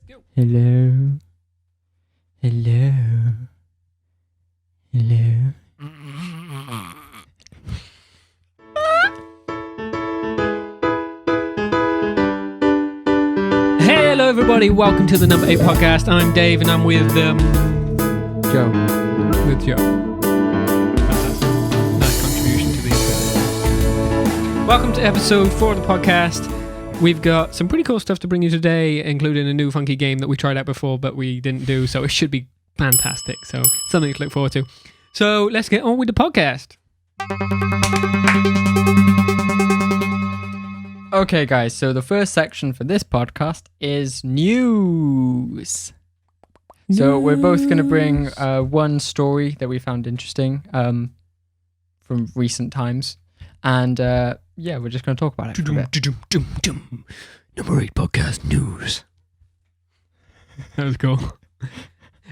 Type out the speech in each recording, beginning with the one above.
Hello. Hello. Hello. Hello, everybody. Welcome to the Number 8 podcast. I'm Dave, and I'm with Joe. Joe. Fantastic. Nice contribution to the episode. Welcome to episode 4 of the podcast. We've got some pretty cool stuff to bring you today, including a new funky game that we tried out before, but we didn't do, so it should be fantastic. So something to look forward to. So let's get on with the podcast. Okay, guys, so the first section for this podcast is news. So we're both going to bring one story that we found interesting from recent times. And yeah, we're just going to talk about it for a bit. Number 8 podcast news. That was cool.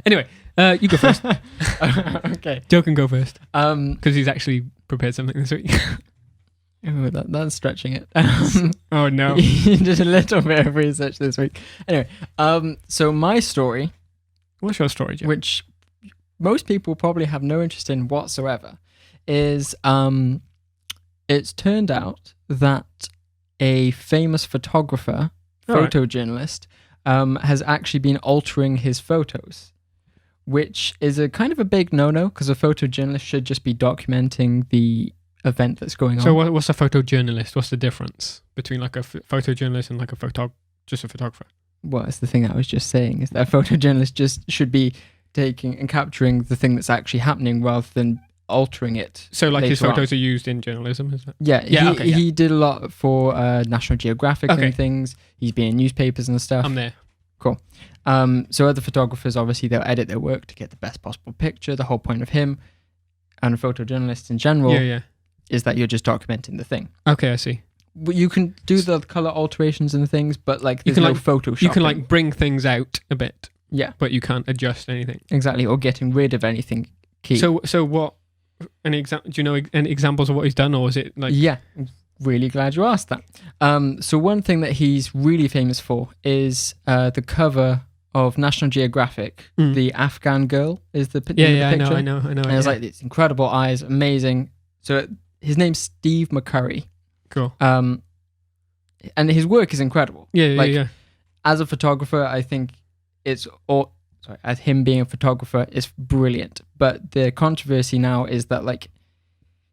Anyway, you go first. Okay. Joe can go first. Because he's actually prepared something this week. that's stretching it. Oh no. You did a little bit of research this week. Anyway, so my story, What's your story, Joe? which most people probably have no interest in whatsoever, is it's turned out that a famous photographer, photojournalist, has actually been altering his photos, which is a kind of a big no-no because a photojournalist should just be documenting the event that's going on. So what's a photojournalist? What's the difference between like a photojournalist and like just a photographer? Well, it's the thing I was just saying, is that a photojournalist just should be taking and capturing the thing that's actually happening rather than altering it. So like his later photos are used in journalism, is that? Yeah, he did a lot for National Geographic Okay. and things. He's been in newspapers and stuff. I'm there. So other photographers, obviously, they'll edit their work to get the best possible picture. The whole point of him and photojournalists in general Yeah. is that you're just documenting the thing. Okay, I see. You can do the color alterations and things, but like there's can, no like- Photoshop. You can like bring things out a bit, yeah, but you can't adjust anything. exactly, or getting rid of anything key. So what? Do you know any examples of what he's done, or is it like? Yeah, I'm really glad you asked that. So one thing that he's really famous for is the cover of National Geographic. Mm. The Afghan girl is the Yeah, name of the I picture. know. And it's like it's incredible eyes, amazing. So his name's Steve McCurry. Cool. And his work is incredible. Yeah. As a photographer, I think as him being a photographer is brilliant. But the controversy now is that like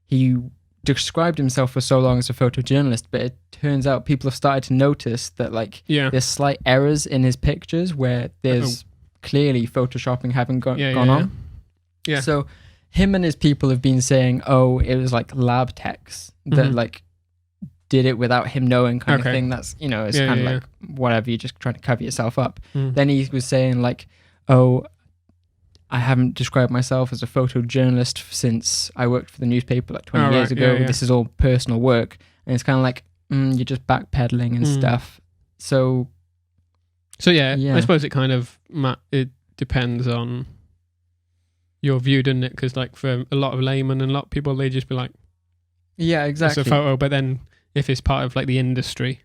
he described himself for so long as a photojournalist, but it turns out people have started to notice that like Yeah. there's slight errors in his pictures where there's clearly photoshopping having gone on. Yeah. So him and his people have been saying, oh, it was like lab techs that Mhm. like did it without him knowing kind Okay. of thing. That's, it's Yeah, kind of yeah, like whatever, you're just trying to cover yourself up. Mm. Then he was saying like, oh, I haven't described myself as a photojournalist since I worked for the newspaper like 20 Oh, years right. ago. Yeah. This is all personal work. And it's kind of like, you're just backpedaling and Mm. stuff. So So yeah, Yeah. I suppose it kind of it depends on your view, doesn't it? Because like for a lot of laymen and a lot of people, they just be like, yeah, exactly. it's a photo. But then if it's part of like the industry,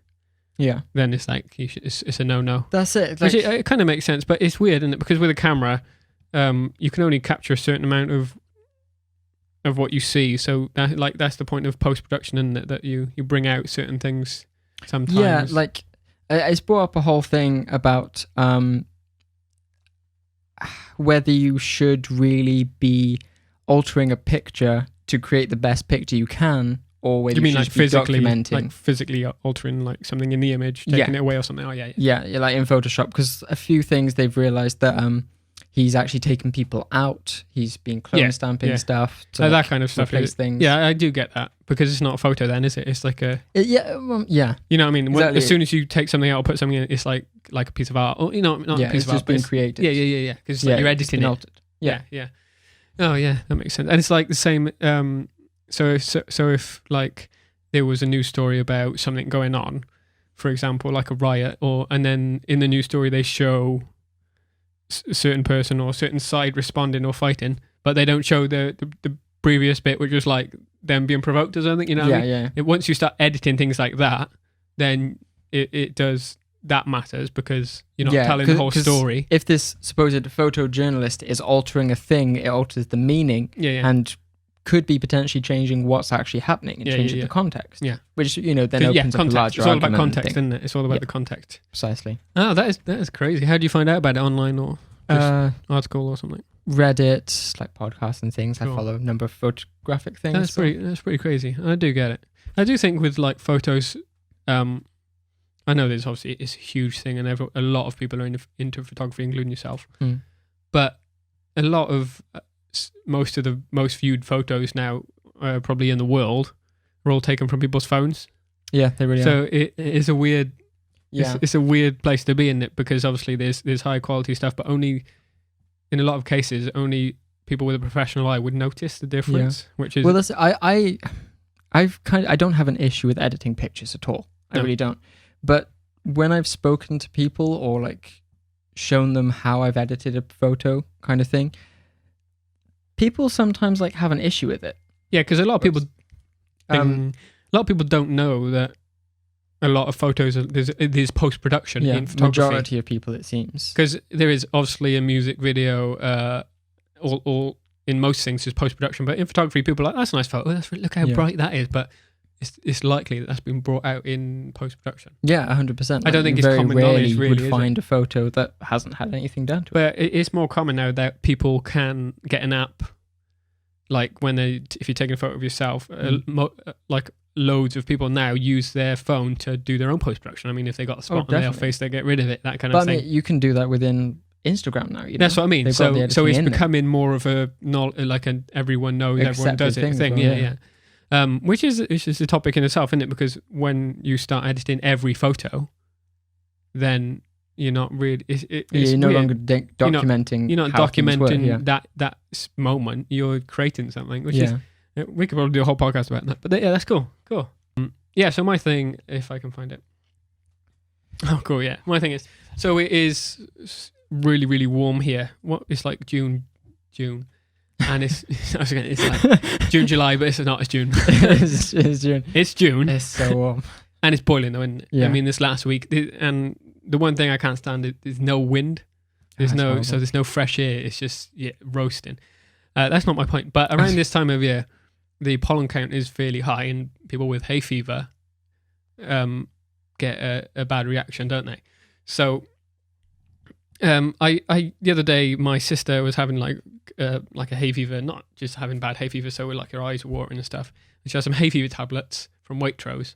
Yeah, then it's like it's a no. that's it. Which Like, it kind of makes sense, but it's weird, isn't it? Because with a camera, you can only capture a certain amount of what you see. So that's the point of post production, isn't it? That you bring out certain things sometimes. yeah, like it's brought up a whole thing about whether you should really be altering a picture to create the best picture you can, or whether you mean should like just be physically, physically altering like something in the image, taking it away or something? Oh yeah. Yeah, like in Photoshop, because a few things they've realized that he's actually taken people out. He's been clone stamping stuff to that kind of stuff. replace things. Yeah, I do get that, because it's not a photo then, is it? It's like a... Yeah. You know what I mean? Exactly. As soon as you take something out or put something in, it's like a piece of art. Or, not Yeah, a piece it's of art, just but been it's- created. Yeah. Because you're it's editing been it. altered. Yeah. Oh yeah, that makes sense. And it's like the same. So if like there was a news story about something going on, for example, like a riot, and then in the news story they show a certain person or a certain side responding or fighting, but they don't show the previous bit, which was like them being provoked or something. You know what I mean? Yeah. Once you start editing things like that, then it does that matters because you're not Yeah, telling the whole 'cause story. If this supposed photojournalist is altering a thing, it alters the meaning Yeah. and could be potentially changing what's actually happening and changing the context. Yeah. Which, then 'Cause, opens up a context. larger It's all about argument context, thing. isn't it? It's all about the context. Precisely. Oh, that is crazy. How do you find out about it, online or just article or something? Reddit, like podcasts and things. Cool. I follow a number of photographic things. That's pretty crazy. I do get it. I do think with like photos, I know there's obviously it's a huge thing, and a lot of people are into photography, including yourself. But a lot of most of the most viewed photos now, probably in the world, are all taken from people's phones. Yeah, they really are. So it is a weird. Yeah. It's a weird place to be in it because obviously there's high quality stuff, but only in a lot of cases only people with a professional eye would notice the difference. Which is well, I don't have an issue with editing pictures at all. I really don't. But when I've spoken to people or like shown them how I've edited a photo, kind of thing, people sometimes like have an issue with it. Yeah, because a lot of people don't know that a lot of photos there's post production in photography. Majority of people, it seems, because there is obviously a music video, all in most things is post production, but in photography, people are like, that's a nice photo. Look how bright that is, but it's likely that's been brought out in post production. Yeah, 100%. I don't think it's very common rarely knowledge. Really, would find a photo that hasn't had anything done to it. But it's more common now that people can get an app, like if you're taking a photo of yourself, like loads of people now use their phone to do their own post production. I mean, if they got a spot on their face, they get rid of it. That kind of thing. I mean, you can do that within Instagram now. That's what I mean. So it's becoming more of a like an everyone knows, everyone does it thing. Yeah. Which is a topic in itself, isn't it? Because when you start editing every photo, then you're not really. You're no longer documenting. You're not documenting that moment. You're creating something, which is. We could probably do a whole podcast about that. But yeah, that's cool. Cool. Yeah. So my thing, if I can find it. Oh, cool. Yeah. My thing is, so it is really, really warm here. It's like June. And it's like June, July, but it's not. It's June. It's June. It's June. It's so warm. And it's boiling though, isn't it? Yeah. I mean, this last week, and the one thing I can't stand is no wind. There's no fresh air. It's just roasting. That's not my point. But around this time of year, the pollen count is fairly high, and people with hay fever get a bad reaction, don't they? So, I the other day, my sister was having like a hay fever, not just having bad hay fever, so like her eyes were watering and stuff. And she had some hay fever tablets from Waitrose,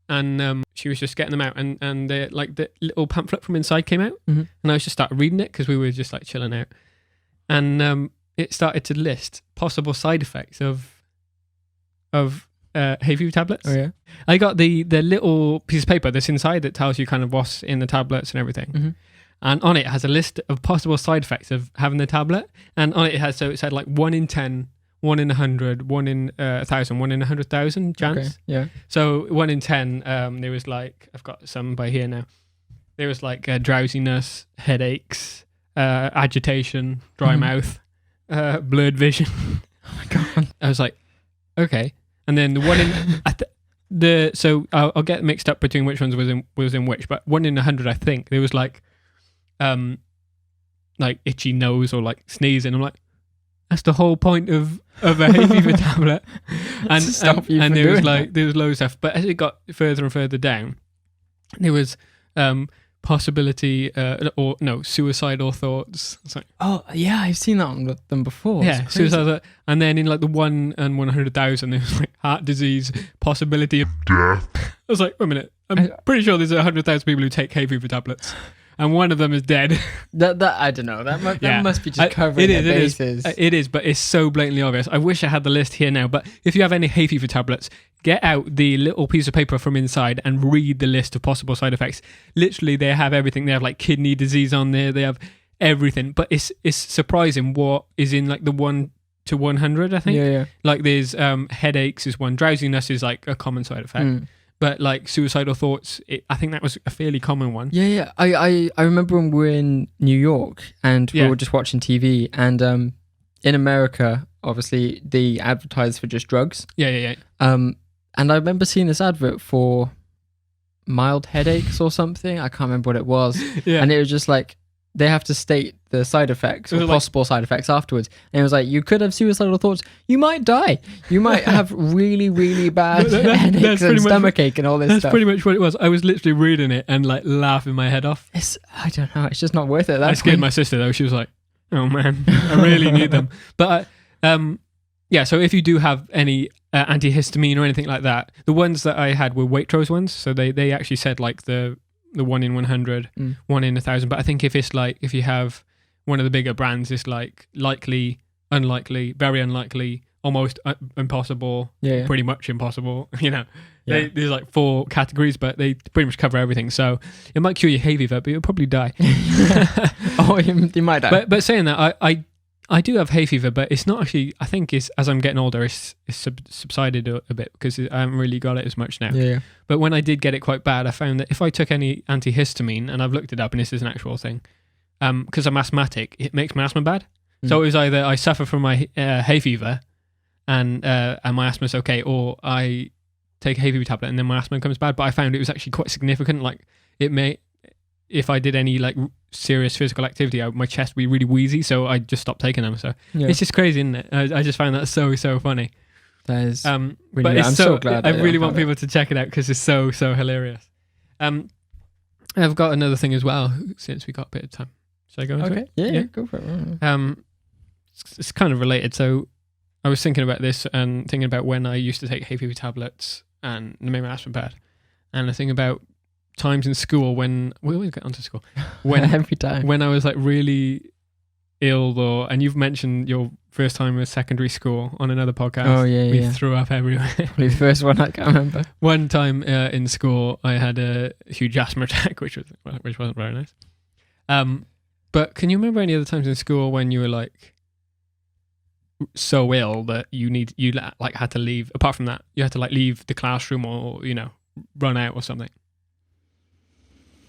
and she was just getting them out, and like the little pamphlet from inside came out, and I just started reading it because we were just like chilling out, and it started to list possible side effects of hay fever tablets. Oh yeah. I got the little piece of paper that's inside that tells you kind of what's in the tablets and everything. And on it has a list of possible side effects of having the tablet. And on it it said like 1 in 10, 1 in 100, 1 in 1,000, 1 in 100,000 chance. Okay, yeah. So 1 in 10, there was like, I've got some by here now. There was like drowsiness, headaches, agitation, dry mouth, blurred vision. Oh my God. I was like, okay. And then the one in so I'll get mixed up between which ones was in which, but 1 in 100, I think there was like itchy nose or like sneezing. I'm like, that's the whole point of a hay fever tablet. And there was loads of stuff. But as it got further and further down, there was possibility suicidal thoughts. It's like, oh yeah, I've seen that on them before. Yeah, suicidal. And then in like the 1 in 100,000, there was like heart disease, possibility of death. I was like, wait a minute, I'm pretty sure there's 100,000 people who take hay fever tablets, and one of them is dead. That I don't know. That must be just covering their bases. It is, but it's so blatantly obvious. I wish I had the list here now. But if you have any hay fever tablets, get out the little piece of paper from inside and read the list of possible side effects. Literally, they have everything. They have like kidney disease on there. They have everything. But it's surprising what is in like the 1 to 100, I think. Yeah. Like there's headaches is one. Drowsiness is like a common side effect. But like suicidal thoughts, I think that was a fairly common one. Yeah. I remember when we were in New York and we were just watching TV, and in America, obviously, they advertise for just drugs. Yeah. And I remember seeing this advert for mild headaches or something. I can't remember what it was. Yeah. And it was just like, they have to state the side effects or possible side effects afterwards. And it was like, you could have suicidal thoughts. You might die. You might have really, really bad headaches and stomachache and all this stuff. That's pretty much what it was. I was literally reading it and like laughing my head off. I don't know. It's just not worth it. I scared my sister though. She was like, oh man, I really need them. But yeah, so if you do have any antihistamine or anything like that, the ones that I had were Waitrose ones. So they actually said like the 1 in 100, 1 in 1,000. But I think if it's like, if you have one of the bigger brands, it's like likely, unlikely, very unlikely, almost impossible, pretty much impossible. You know, there's like 4 categories, but they pretty much cover everything. So it might cure your hay fever, but you'll probably die. Oh, you might die. But saying that, I do have hay fever, but it's not actually, I think it's, as I'm getting older, it's subsided a bit because I haven't really got it as much now. Yeah. But when I did get it quite bad, I found that if I took any antihistamine, and I've looked it up and this is an actual thing, because I'm asthmatic, it makes my asthma bad. So it was either I suffer from my hay fever and my asthma's okay, or I take a hay fever tablet and then my asthma comes bad. But I found it was actually quite significant. Like it may, if I did any like serious physical activity, my chest would be really wheezy, so I just stopped taking them. So it's just crazy, isn't it? I just found that so funny. That is really, but it's I'm so glad. I really want people to check it out because it's so hilarious. I've got another thing as well since we got a bit of time. Should I go into it? Yeah, go for it. It's kind of related. So I was thinking about this and thinking about when I used to take hay fever tablets and it made my asthma bad, and I think about times in school when we always get onto school when every time when I was like really ill, or and you've mentioned your first time at secondary school on another podcast. Oh yeah, we threw up everywhere. Probably the first one I can't remember. One time in school, I had a huge asthma attack, which wasn't very nice. But can you remember any other times in school when you were like so ill that you like had to leave? Apart from that, you had to like leave the classroom or run out or something.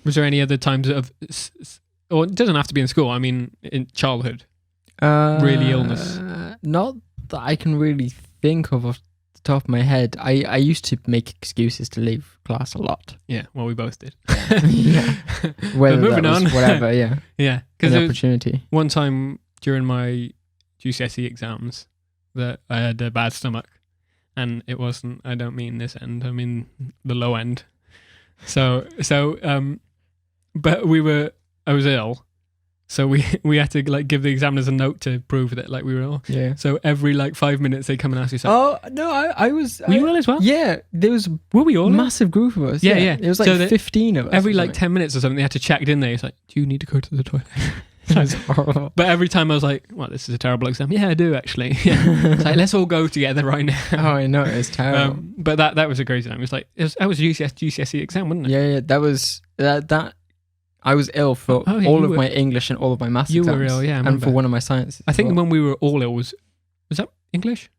Was there any other times of, or it doesn't have to be in school, I mean in childhood, really illness? Not that I can really think of off the top of my head. I used to make excuses to leave class a lot. Yeah, well, we both did. Yeah. Whether moving that was on. whatever, yeah. Yeah, because an opportunity. One time during my GCSE exams that I had a bad stomach, and it wasn't, I don't mean this end, I mean the low end. So but I was ill, so we had to like give the examiners a note to prove that like we were ill. Yeah. So every like 5 minutes they come and ask you something. Oh no, I was. Were you ill as well? Yeah, there was. Were we all? Massive group of us. Yeah. It was like so 15 of us. Every like 10 minutes or something, they had to check it in there. It's like, do you need to go to the toilet? That's horrible. But every time I was like, well, this is a terrible exam. Yeah, I do actually. Yeah. It's like, let's all go together right now. Oh, I know, it's terrible. But that was a crazy time. It was like, that was a GCSE exam, wasn't it? Yeah, that was that. I was ill for all of my English and all of my maths exams. You were ill, yeah. And for one of my sciences. I think when we were all ill was that English?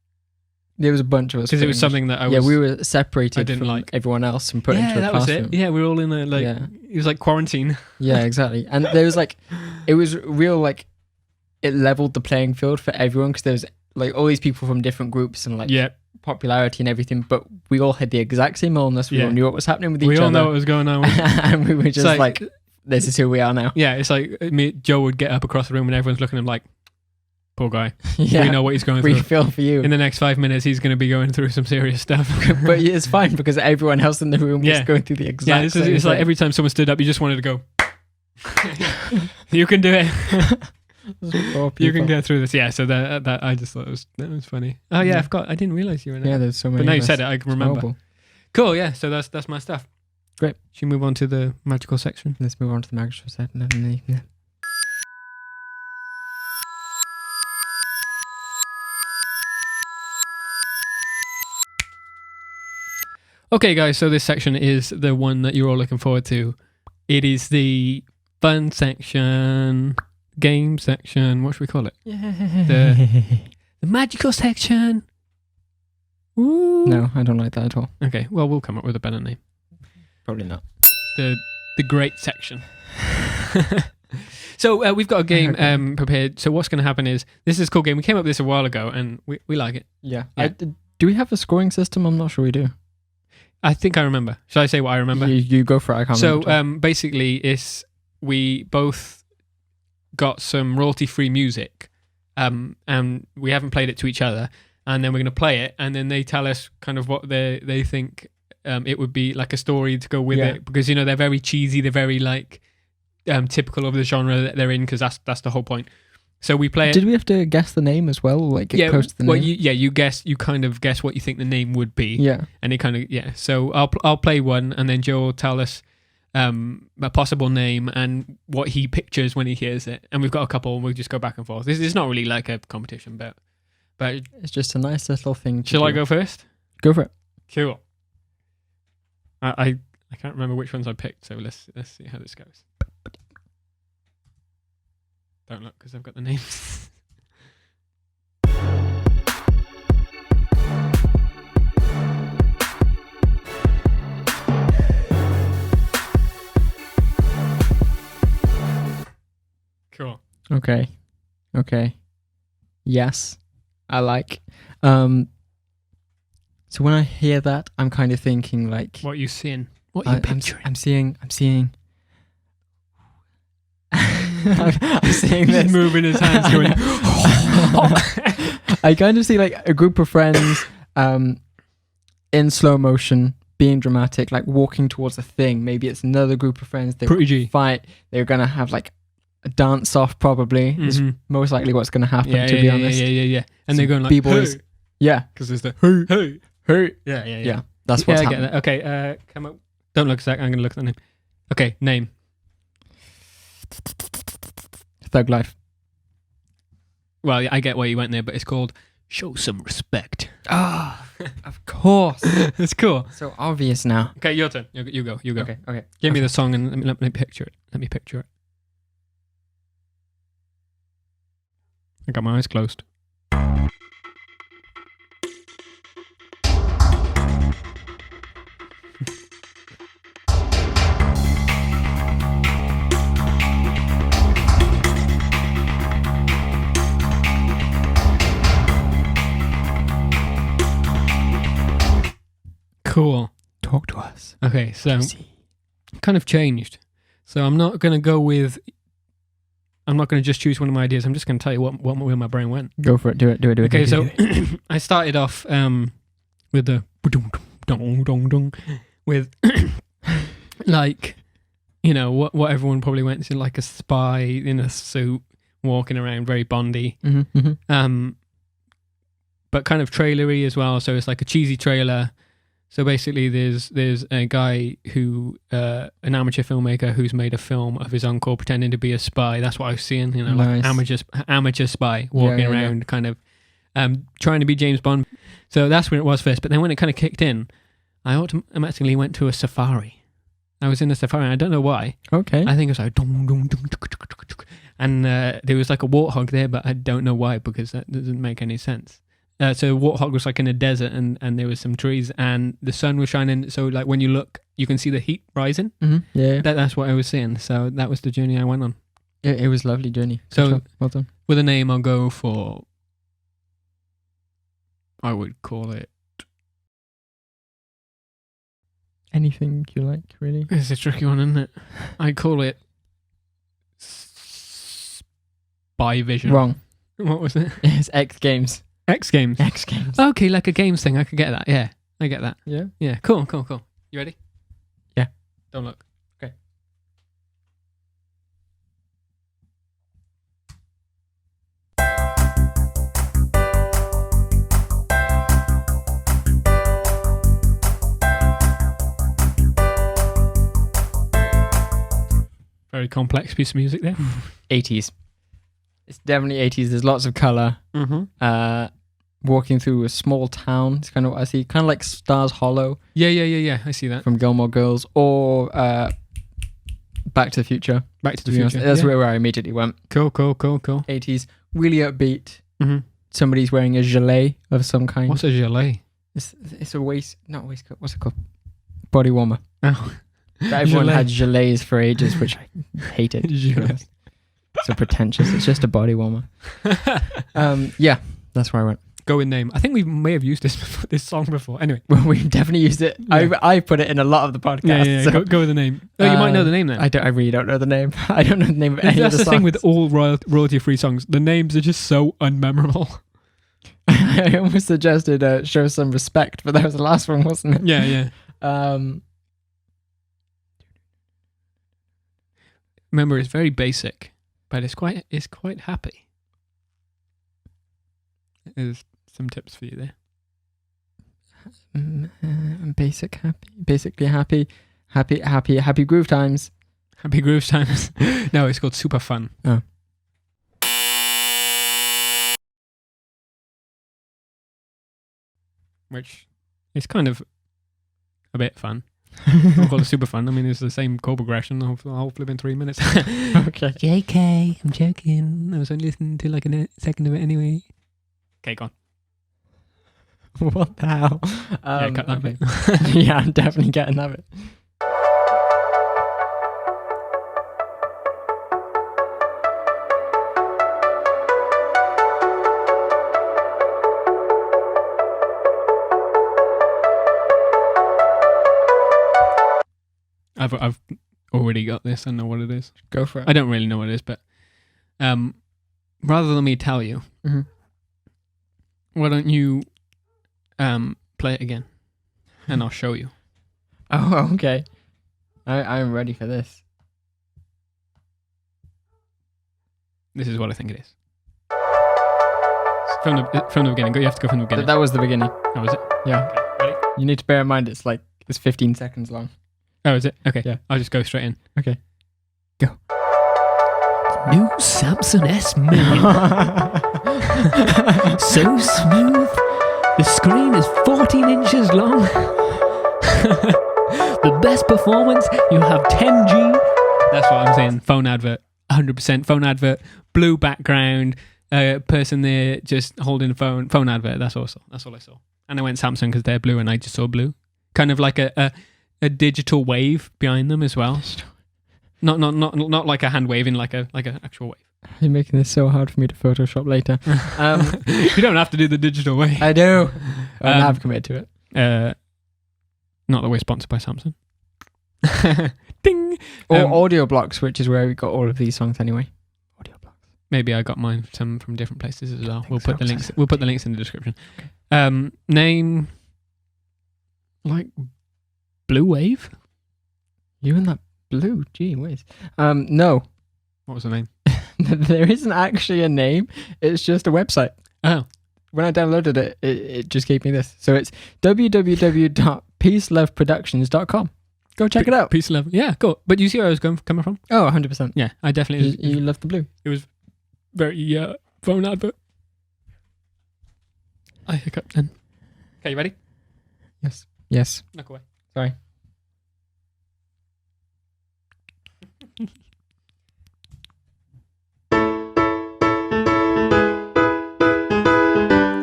There was a bunch of us. Because it was something that I was... Yeah, we were separated from like everyone else and put into a classroom. That was it. Yeah, we were all in a it was like quarantine. Yeah, exactly. And there was like, it was real like, it leveled the playing field for everyone because there was like all these people from different groups and like popularity and everything, but we all had the exact same illness. We all knew what was happening with each other. We all know what was going on. And we were just like, this is who we are now. Yeah, it's like Joe would get up across the room and everyone's looking at him like, poor guy. Yeah, we know what he's going through. We feel for you. In the next 5 minutes, he's going to be going through some serious stuff. But it's fine because everyone else in the room was going through the exact same it's thing. like every time someone stood up, you just wanted to go, you can do it. You can get through this. Yeah, so that I just thought that was funny. Oh yeah, I forgot. I didn't realize you were in it. Yeah, there's so many. But now you said it, I can remember. Horrible. Cool, yeah, so that's my stuff. Great. Should we move on to the magical section? Let's move on to the magical section. Yeah. Okay, guys, so this section is the one that you're all looking forward to. It is the fun section, game section, what should we call it? The magical section. Woo. No, I don't like that at all. Okay, well, we'll come up with a better name. Probably not. The great section. So we've got a game prepared. So what's going to happen is, this is a cool game. We came up with this a while ago, and we like it. Yeah. Do we have a scoring system? I'm not sure we do. I think I remember. Shall I say what I remember? You go for it. I can't remember. So basically, we both got some royalty-free music, and we haven't played it to each other, and then we're going to play it, and then they tell us kind of what they think it would be like a story to go with it, because they're very cheesy, they're very like typical of the genre that they're in, because that's the whole point. So we play it. Did we have to guess the name as well? Like get close to the name? You kind of guess what you think the name would be. Yeah. And it kind of, So I'll play one, and then Joe will tell us a possible name and what he pictures when he hears it. And we've got a couple, and we'll just go back and forth. This is not really like a competition, but it's just a nice little thing. Shall I go first? Go for it. Cool. I can't remember which ones I picked, so let's see how this goes. Don't look, because I've got the names. Cool. Okay. Yes, I like. So when I hear that, I'm kind of thinking like, what are you seeing? What are you picturing? I'm seeing. I'm seeing this. He's moving his hands, going. I kind of see like a group of friends, in slow motion, being dramatic, like walking towards a thing. Maybe it's another group of friends. They Pretty G. fight. They're gonna have like a dance off. Probably is most likely what's gonna happen. To be honest, yeah. And they're going like B-boys. Hey. Yeah, because there's the hey. Yeah. That's what's happening. That. Okay, come up. Don't look a sec. I'm gonna look at the name. Okay, name. Thug Life. Well, yeah, I get where you went there, but it's called Show Some Respect. Ah, of course. It's cool. So obvious now. Okay, your turn. You go. Okay. Give me the song and let me picture it. I got my eyes closed. Cool. Talk to us. Okay, so kind of changed. So I'm not going to just choose one of my ideas. I'm just going to tell you where my brain went. Go for it. Do it. Okay, so I started off with the with like, what everyone probably went to, like a spy in a suit walking around, very Bondy. But kind of trailery as well. So it's like a cheesy trailer. So basically, there's a guy an amateur filmmaker who's made a film of his uncle pretending to be a spy. That's what I was seeing, Nice. like amateur spy walking around, kind of trying to be James Bond. So that's where it was first. But then when it kind of kicked in, I automatically went to a safari. I was in a safari. And I don't know why. Okay. I think it was like and there was like a warthog there, but I don't know why, because that doesn't make any sense. So warthog was like in a desert, and there was some trees, and the sun was shining. So like when you look, you can see the heat rising. Yeah. That's what I was seeing. So that was the journey I went on. It was a lovely journey. So well done. With a name, I'll go for. I would call it. Anything you like, really. It's a tricky one, isn't it? I'd call it. Spy Vision. Wrong. What was it? It's X Games. X Games. X Games. Okay, like a games thing. I could get that. Yeah, I get that. Yeah. Yeah. Cool. You ready? Yeah. Don't look. Okay. Very complex piece of music there. 80s. It's definitely 80s. There's lots of colour. Walking through a small town. It's kind of what I see. Kind of like Stars Hollow. Yeah. I see that. From Gilmore Girls. Or Back to the Future. Back to the Future. That's where I immediately went. Cool. 80s. Really upbeat. Mm-hmm. Somebody's wearing a gilet of some kind. What's a gilet? It's a not waistcoat. What's it called? Body warmer. Oh. Everyone had gilets for ages, which I hated. So pretentious. It's just a body warmer. Yeah, that's where I went. Go with name. I think we may have used this song before. Anyway. Well, we've definitely used it. Yeah. I put it in a lot of the podcasts. Yeah. So, Go with the name. Oh, you might know the name then. I really don't know the name. I don't know the name of any of That's the the songs. thing with all royalty-free songs. The names are just so unmemorable. I almost suggested show some respect, but that was the last one, wasn't it? Yeah. Remember, it's very basic, but it's quite happy. There's some tips for you there. Basically happy groove times. Happy Groove Times. No, it's called Super Fun. Oh. Which is kind of a bit fun. I'll call it super fun. I mean, it's the same chord progression. I'll flip in 3 minutes. Okay. JK, I'm joking. I was only listening to like a second of it anyway. Okay, go on. What the hell? Yeah, cut that bit. Yeah, I'm definitely getting that bit. I've already got this. I know what it is. Go for it. I don't really know what it is, but rather than me tell you, Mhm. why don't you play it again, and I'll show you. Oh, okay. I'm ready for this. This is what I think it is. From the beginning. You have to go from the beginning. That was the beginning. Oh, is it? Yeah. Okay, ready? You need to bear in mind it's 15 seconds long. Oh, is it? Okay. Yeah. I'll just go straight in. Okay. Go. New Samsung S Mini. So smooth. The screen is 14 inches long. The best performance. You have 10G. That's what I'm saying. Phone advert. 100% phone advert. Blue background. Person there just holding a phone. Phone advert. That's all I saw. And I went Samsung because they're blue, and I just saw blue. Kind of like a digital wave behind them as well. Not like a hand waving, like an actual wave. You're making this so hard for me to Photoshop later. You don't have to do the digital wave. I do. I have committed to it. Not that we're sponsored by Samsung. Ding. Or Audio Blocks, which is where we got all of these songs anyway. Audio Blocks. Maybe I got mine from different places as well. We'll put the links. Okay. We'll put the links in the description. Name like Blue Wave. You and that blue, gee whiz. No. What was the name? There isn't actually a name. It's just a website. Oh, When I downloaded it, it just gave me this. So it's www.peaceloveproductions.com. Go check it out. Peace Love. Yeah, cool. But you see where I was coming from? Oh, 100%. Yeah, I definitely. You love the blue. It was very phone advert. I hiccuped then. Okay, you ready? Yes. Knock away. Sorry.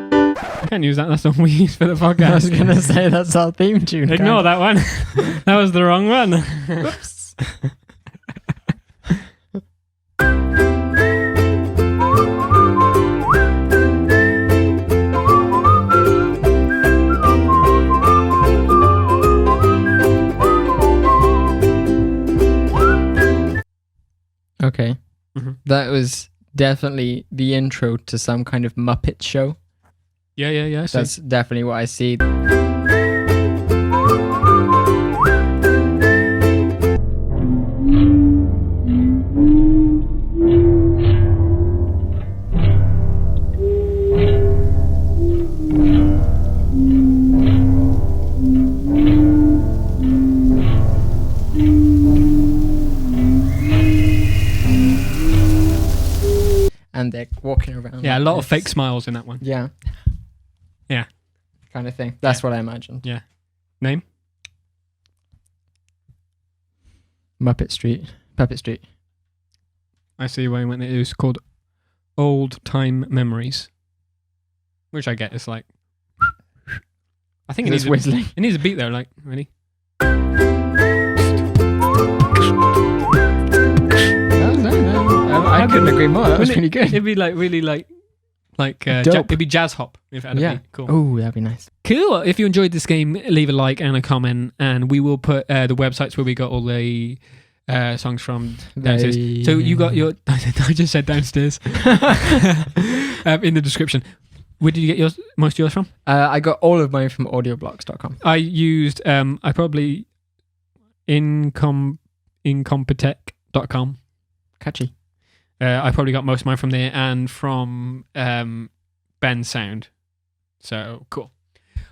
I can't use that. That's the one we use for the podcast. I was going to say that's our theme tune. Ignore that one. That was the wrong one. Whoops. Okay. Mhm. That was definitely the intro to some kind of Muppet show. Yeah. So That's definitely what I see. And they're walking around. yeah, a like lot of this. fake smiles in that one. Yeah. Yeah. Kind of thing. That's what I imagined. Name? Puppet Street. I see why you went. It was called Old Time Memories, which I get. It's like I think It's whistling. it needs a beat though. Like ready? No. I couldn't agree more. That was Wouldn't pretty good. It'd be like really like Like Dope. it'd be jazz hop. If it Yeah. be. Cool. Oh, that'd be nice. Cool. If you enjoyed this game, leave a like and a comment, and we will put the websites where we got all the songs from downstairs. So you got your. I just said downstairs in the description. Where did you get most of yours from? I got all of mine from audioblocks.com. I used. I probably incompetech.com. Catchy. I probably got most of mine from there and from Ben's Sound. So cool.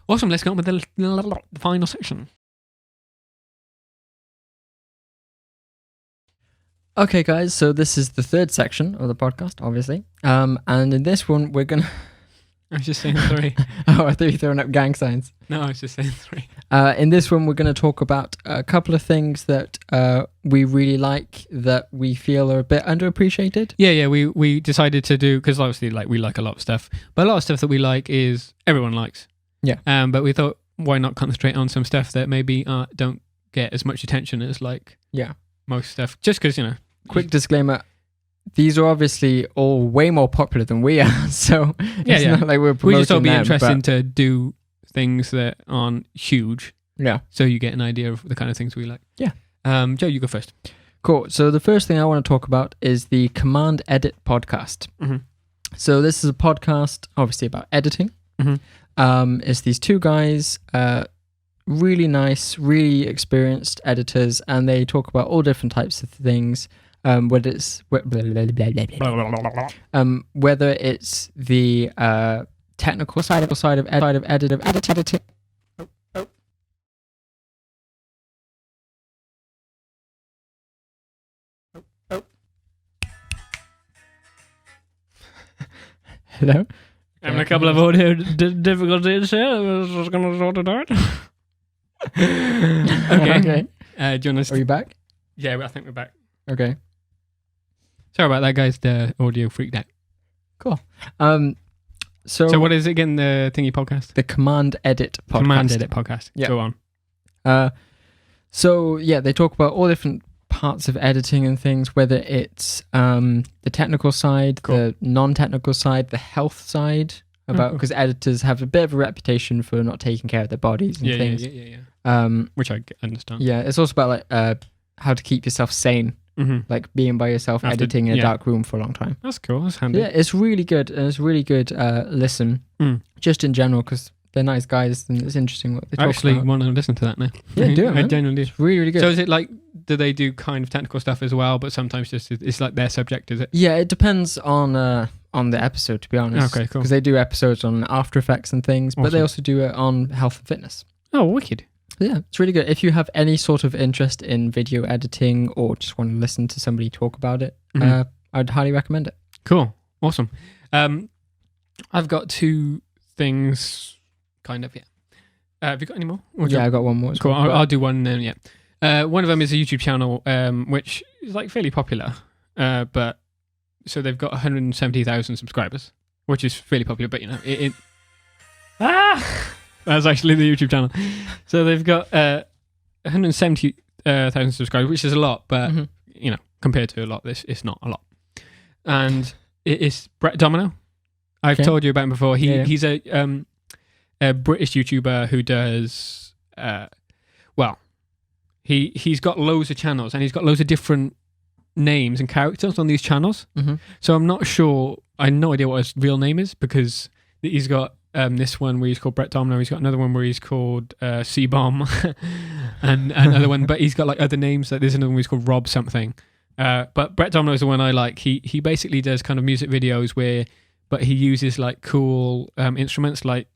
Awesome. Let's go on with the final section. Okay, guys. So this is the third section of the podcast, obviously. And in this one, we're gonna. I was just saying 3. Oh, I thought you were throwing up gang signs. No, I was just saying 3. In this one, we're going to talk about a couple of things that we really like that we feel are a bit underappreciated. Yeah. We decided to do, because obviously like we like a lot of stuff, but a lot of stuff that we like is everyone likes. Yeah. But we thought, why not concentrate on some stuff that maybe don't get as much attention as like most stuff, just because, you know. Quick disclaimer. These are obviously all way more popular than we are, so it's not like we're promoting we just thought it'd be them, interesting but to do things that aren't huge, yeah. so you get an idea of the kind of things we like. Yeah. Joe, you go first. Cool. So the first thing I want to talk about is the Command Edit podcast. Mm-hmm. So this is a podcast, obviously, about editing. Mm-hmm. It's these two guys, really nice, really experienced editors, and they talk about all different types of things. Whether it's whether it's the technical side of editing. Hello. Having a couple of audio difficulties here. I was just going to sort it out. Okay. Do you want to? Are you back? Yeah, I think we're back. Okay. Sorry about that, guys. The audio freaked out. Cool. So what is it again? The thingy podcast? The Command Edit podcast. Command Edit podcast. Yeah. Go on. So yeah, they talk about all different parts of editing and things, whether it's the technical side, the non-technical side, the health side, about because editors have a bit of a reputation for not taking care of their bodies and things. Yeah. Which I understand. Yeah, it's also about like how to keep yourself sane. Mm-hmm. Like being by yourself, editing in a dark room for a long time. That's cool. That's handy. Yeah, it's really good. And it's really good listen, just in general, because they're nice guys and it's interesting what they talk about. I actually want to listen to that now. Yeah, do it, man. I genuinely do. It's really, really good. So is it like, do they do kind of technical stuff as well, but sometimes just it's like their subject, is it? Yeah, it depends on the episode, to be honest. Okay, cool. Because they do episodes on After Effects and things, but they also do it on health and fitness. Oh, wicked. Yeah, it's really good. If you have any sort of interest in video editing or just want to listen to somebody talk about it, I'd highly recommend it. Cool. Awesome. I've got 2 things, kind of, yeah. Have you got any more? Yeah, I've got one more. Cool. I'll do one then, yeah. One of them is a YouTube channel, which is like fairly popular, but so they've got 170,000 subscribers, which is fairly popular, but you know, that's actually the YouTube channel. So they've got 170,000 subscribers, which is a lot, but you know, compared to a lot, it's not a lot. And it is Brett Domino. I've told you about him before. He's a British YouTuber who does he's got loads of channels and he's got loads of different names and characters on these channels. So I'm not sure. I have no idea what his real name is because he's got this one where he's called Brett Domino. He's got another one where he's called C-Bomb and another one, but he's got like other names. Like there's another one where he's called Rob something. But Brett Domino is the one I like. He basically does kind of music videos but he uses like cool instruments like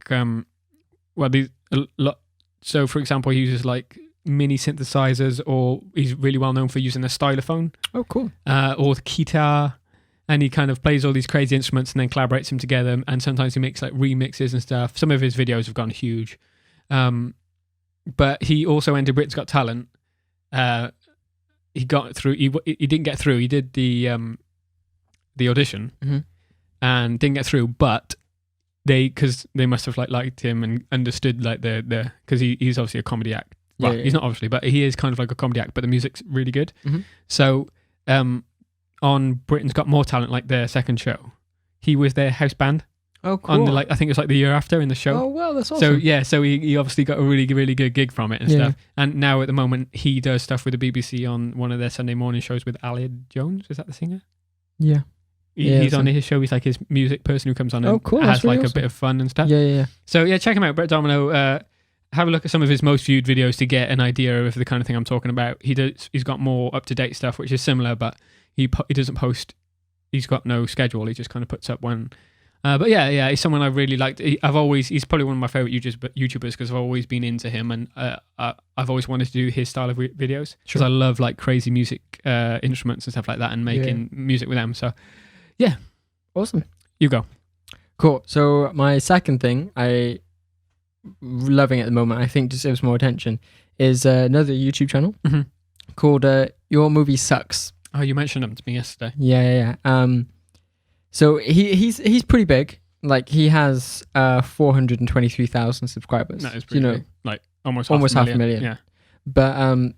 so for example he uses like mini synthesizers, or he's really well known for using a stylophone. Oh, cool. Or the guitar, and he kind of plays all these crazy instruments and then collaborates them together, and sometimes he makes like remixes and stuff. Some of his videos have gone huge. But he also entered Britain's Got Talent. He got through. He didn't get through. He did the audition and didn't get through, but because they must have like liked him and understood like the because he's obviously a comedy act. Well, he's not obviously, but he is kind of like a comedy act, but the music's really good. So on Britain's Got More Talent, like their second show, he was their house band. Oh, cool. on the, like, I think it was like the year after in the show. Oh, well, that's So awesome. yeah, so he obviously got a really, really good gig from it and Yeah. stuff. And now at the moment he does stuff with the BBC on one of their Sunday morning shows with Ali Jones. Is that the singer? Yeah. Yeah, He's on that's his show. He's like his music person who comes on and Oh, cool. has That's really like a awesome. bit of fun and stuff. Yeah, yeah, yeah. So yeah, check him out, Brett Domino. Have a look at some of his most viewed videos to get an idea of the kind of thing I'm talking about. He's got more up to date stuff, which is similar, but he doesn't post. He's got no schedule. He just kind of puts up one. But yeah, he's someone I've really liked. He's probably one of my favorite YouTubers because I've always been into him, and I've always wanted to do his style of videos because I love like crazy music instruments and stuff like that, and making music with them. So yeah, Awesome. you go. Cool. So my second thing I loving at the moment, I think deserves more attention, is another YouTube channel Mhm. called Your Movie Sucks. Oh, you mentioned him to me yesterday. Yeah. So he's pretty big. Like he has 423,000 subscribers. That is pretty big. Like almost half half a million. Yeah. But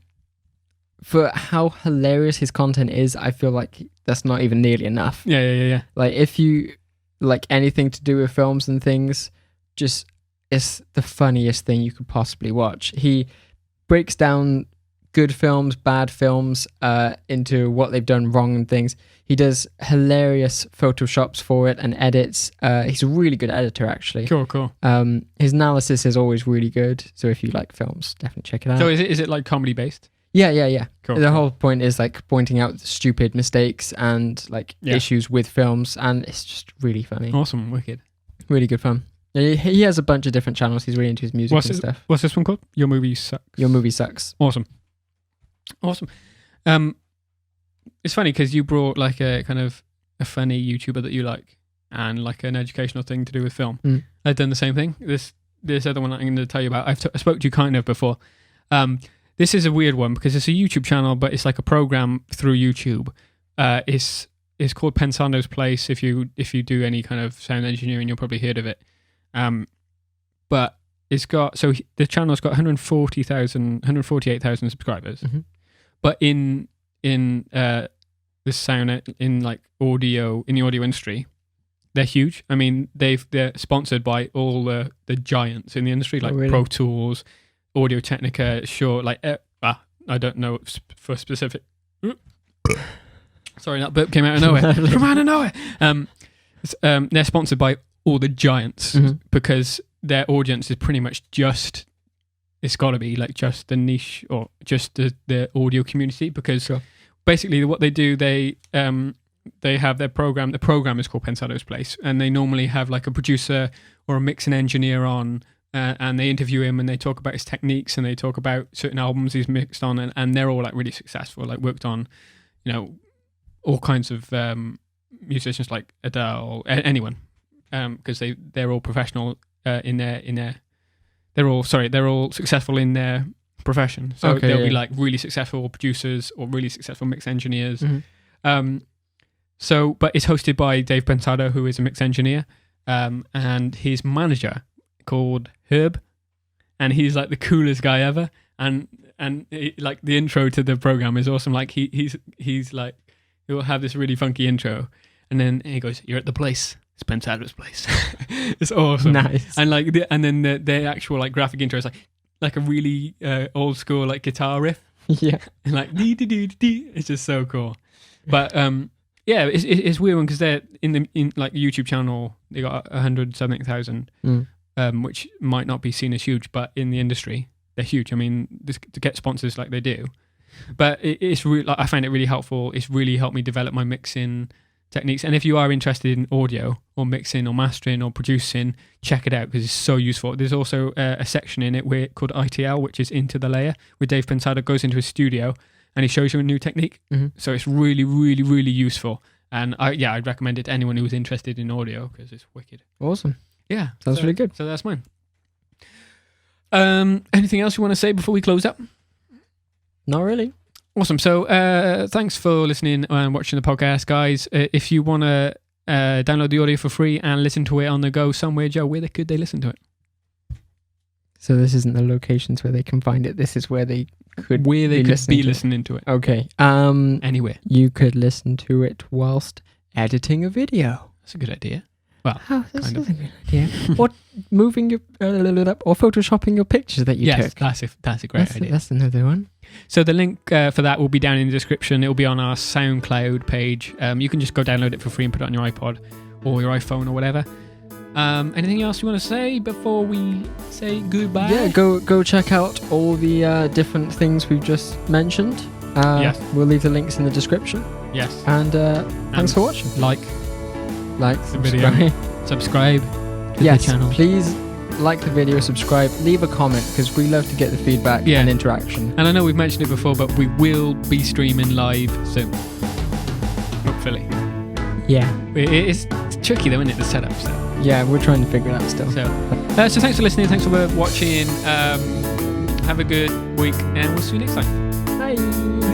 for how hilarious his content is, I feel like that's not even nearly enough. Yeah. Like if you like anything to do with films and things, just it's the funniest thing you could possibly watch. He breaks down good films, bad films, into what they've done wrong and things. He does hilarious photoshops for it and edits. He's a really good editor, actually. Cool. His analysis is always really good. So if you like films, definitely check it out. So is it like comedy based? Yeah. Cool. The whole point is like pointing out stupid mistakes and like issues with films, and it's just really funny. Awesome, wicked. Really good fun. He has a bunch of different channels. He's really into his music and stuff. What's this one called? Your Movie Sucks. Your Movie Sucks. Awesome. It's funny because you brought like a kind of a funny YouTuber that you like and like an educational thing to do with film. I've done the same thing. This other one I'm going to tell you about, I spoke to you kind of before. This is a weird one because it's a YouTube channel, but it's like a program through YouTube. It's called Pensando's Place. If you do any kind of sound engineering, you'll probably heard of it. But it's got, so the channel's got 148,000 subscribers. Mm-hmm. But in the sound, in like audio, in the audio industry, they're huge. I mean, they're sponsored by all the giants in the industry, like Pro Tools, Audio Technica, Shure, like I don't know for specific. Sorry, that burp came out of nowhere. From out of nowhere. They're sponsored by all the giants because their audience is pretty much just. It's got to be like just the niche or just the audio community because basically what they do, they have their program. The program is called Pensando's Place, and they normally have like a producer or a mixing engineer on, and they interview him and they talk about his techniques and they talk about certain albums he's mixed on, and they're all like really successful, like worked on, all kinds of musicians like Adele, anyone, because they're all professional in their. They're all successful in their profession. So they'll be like really successful producers or really successful mix engineers. But it's hosted by Dave Pensado, who is a mix engineer, and his manager called Herb, and he's like the coolest guy ever. And like the intro to the program is awesome. Like he's like, he'll have this really funky intro, and then he goes, "You're at the place. It's Pensando's Place." It's awesome. Nice. And like then the actual like graphic intro is like a really old school like guitar riff. Yeah. And like dee dee dee dee. It's just so cool. But it's weird one because they're in like the YouTube channel, they got 170,000, which might not be seen as huge, but in the industry they're huge. I mean, to get sponsors like they do. But it's really, like, I find it really helpful. It's really helped me develop my mixing techniques, and if you are interested in audio or mixing or mastering or producing, check it out because it's so useful. There's also a section in it called ITL, which is Into the Layer, where Dave Pensado goes into a studio and he shows you a new technique. So it's really, really, really useful, and I'd recommend it to anyone who's interested in audio because it's wicked. Awesome. Yeah, sounds really good. So that's mine. Anything else you want to say before we close up? Not really. Awesome. So thanks for listening and watching the podcast, guys. If you want to download the audio for free and listen to it on the go somewhere, Joe, where could they listen to it? So this isn't the locations where they can find it. This is where they could be listening to it. Okay. Anywhere. You could listen to it whilst editing a video. That's a good idea. Well, Oh, that's kind of. a good idea. Or moving your or photoshopping your pictures that you Yes, took. that's a great idea. That's another one. So the link for that will be down in the description. It will be on our SoundCloud page. You can just go download it for free and put it on your iPod or your iPhone or whatever. Anything else you want to say before we say goodbye? Yeah, go check out all the different things we've just mentioned. Yes. We'll leave the links in the description. Yes. And thanks for watching. Like The video. Subscribe to yes, the channel. please like the video, subscribe, leave a comment because we love to get the feedback Yeah. and interaction. And I know we've mentioned it before, but we will be streaming live soon. Hopefully. Yeah. It's tricky though, isn't it, the setup? So Yeah, we're trying to figure it out still. so thanks for listening. Thanks for watching. Have a good week, and we'll see you next time. Bye.